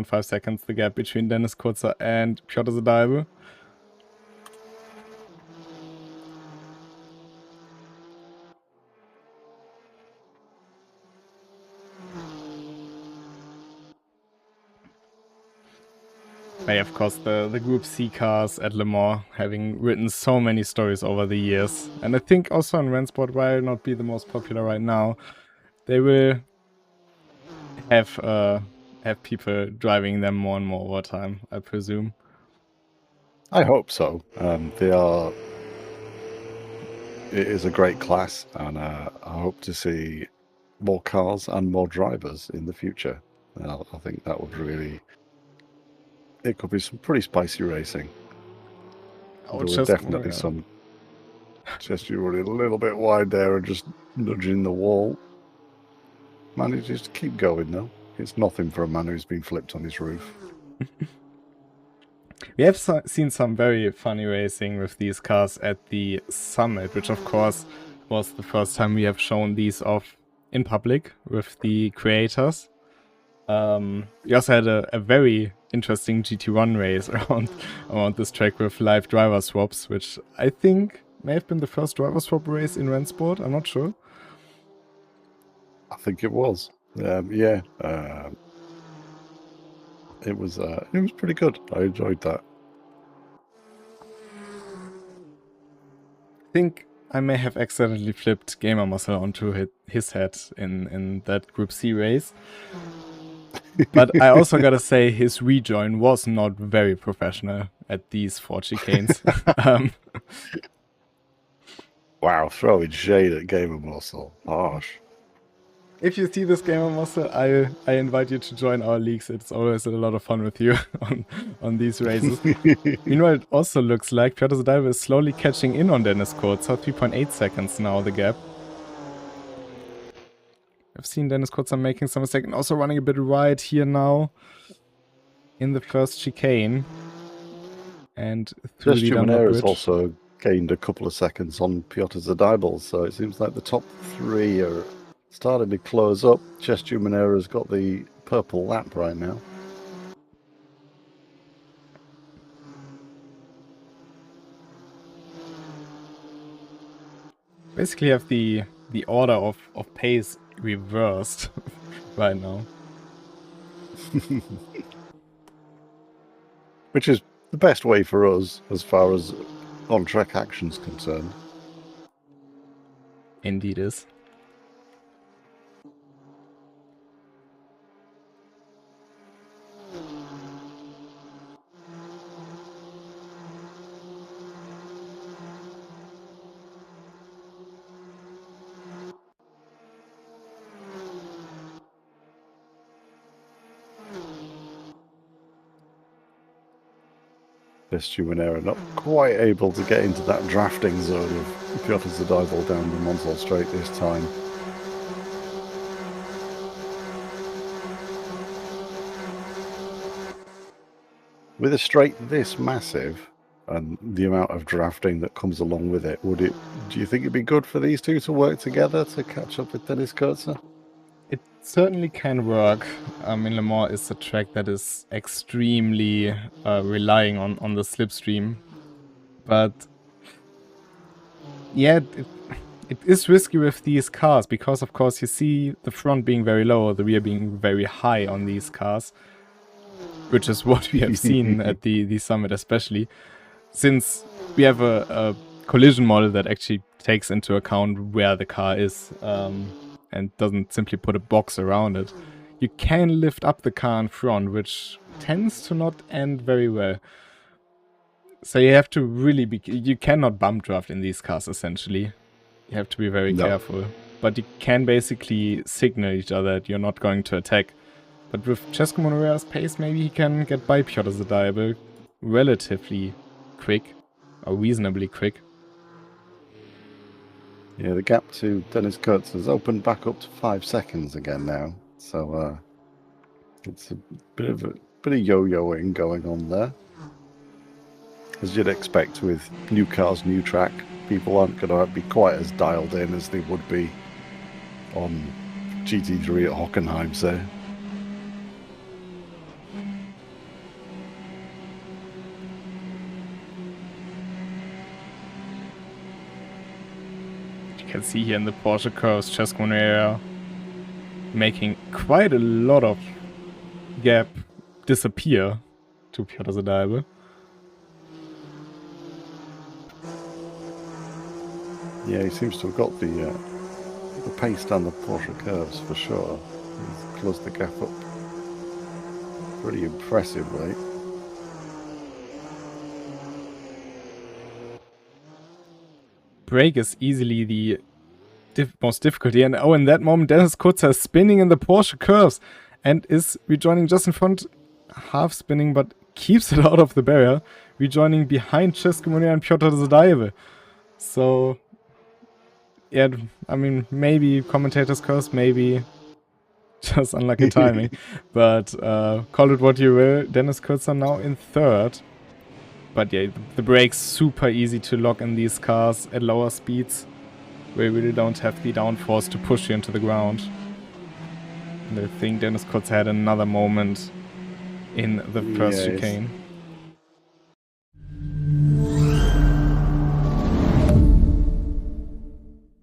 3.5 seconds, the gap between Dennis Kurzer and Piotr Zadaibel. Hey, of course, the Group C cars at Le Mans having written so many stories over the years. And I think also on Rennsport, while not be the most popular right now, they will have people driving them more and more over time, I presume. I hope so. It is a great class, and I hope to see more cars and more drivers in the future. I think that would really... It could be some pretty spicy racing. There were definitely some... Just you running a little bit wide there and just nudging the wall. Manages to keep going, though. It's nothing for a man who's been flipped on his roof. We have seen some very funny racing with these cars at the Summit, which of course was the first time we have shown these off in public with the creators. We also had a very interesting GT1 race around this track with live driver swaps, which I think may have been the first driver swap race in Rennsport. I'm not sure. I think it was. Yeah. It was pretty good. I enjoyed that. I think I may have accidentally flipped Gamer Muscle onto his head in that Group C race. But I also gotta say his rejoin was not very professional at these 4 chicanes. Wow, throwing shade at Gamer Muscle. Harsh. If you see this Gamer Muscle, I invite you to join our leagues. It's always a lot of fun with you on these races. Meanwhile, it also looks like Piotr Zadaibel is slowly catching in on Dennis Kurzer. 3.8 seconds now, the gap. I've seen Dennis Kurzer making some mistake and also running a bit wide here now in the first chicane. And through the Jumenaire has also gained a couple of seconds on Piotr Zadaibel, so it seems like the top 3 are starting to close up. Jumenaire has got the purple lap right now. Basically have the order of pace reversed right now. Which is the best way for us as far as on-track action's concerned. Indeed is. Jumenaire not quite able to get into that drafting zone of Piotr Zadaibel down the Monsol Straight this time. With a straight this massive and the amount of drafting that comes along with it, do you think it'd be good for these two to work together to catch up with Dennis Kurzer? It certainly can work. Le Mans is a track that is extremely relying on the slipstream. But yeah, it is risky with these cars because, of course, you see the front being very low, the rear being very high on these cars, which is what we have seen at the Summit especially. Since we have a collision model that actually takes into account where the car is, and doesn't simply put a box around it, you can lift up the car in front, which tends to not end very well. So you have to really you cannot bump draft in these cars, essentially. You have to be very careful. But you can basically signal each other that you're not going to attack. But with Cesco Monorea's pace, maybe he can get by Piotr Zadaibel relatively quick, or reasonably quick. Yeah, the gap to Dennis Kurzer has opened back up to 5 seconds again now. So it's a bit of yo-yoing going on there. As you'd expect with new cars, new track, people aren't going to be quite as dialed in as they would be on GT3 at Hockenheim, say. can see here in the Porsche curves, Cesco Moneira making quite a lot of gap disappear to Piotr Zadaebe. Yeah, he seems to have got the pace down the Porsche curves for sure. He's closed the gap up pretty impressively. Brake is easily the most difficult here. And in that moment, Dennis Kutzer is spinning in the Porsche curves and is rejoining just in front, half spinning, but keeps it out of the barrier, rejoining behind Cesco Moneira and Piotr Zadaebe. So, yeah, I mean, maybe commentator's curse, maybe just unlucky timing. But call it what you will. Dennis Kutzer now in third. But yeah, the brakes super easy to lock in these cars at lower speeds, where you really don't have the downforce to push you into the ground. And I think Dennis Kutzer had another moment in the first chicane.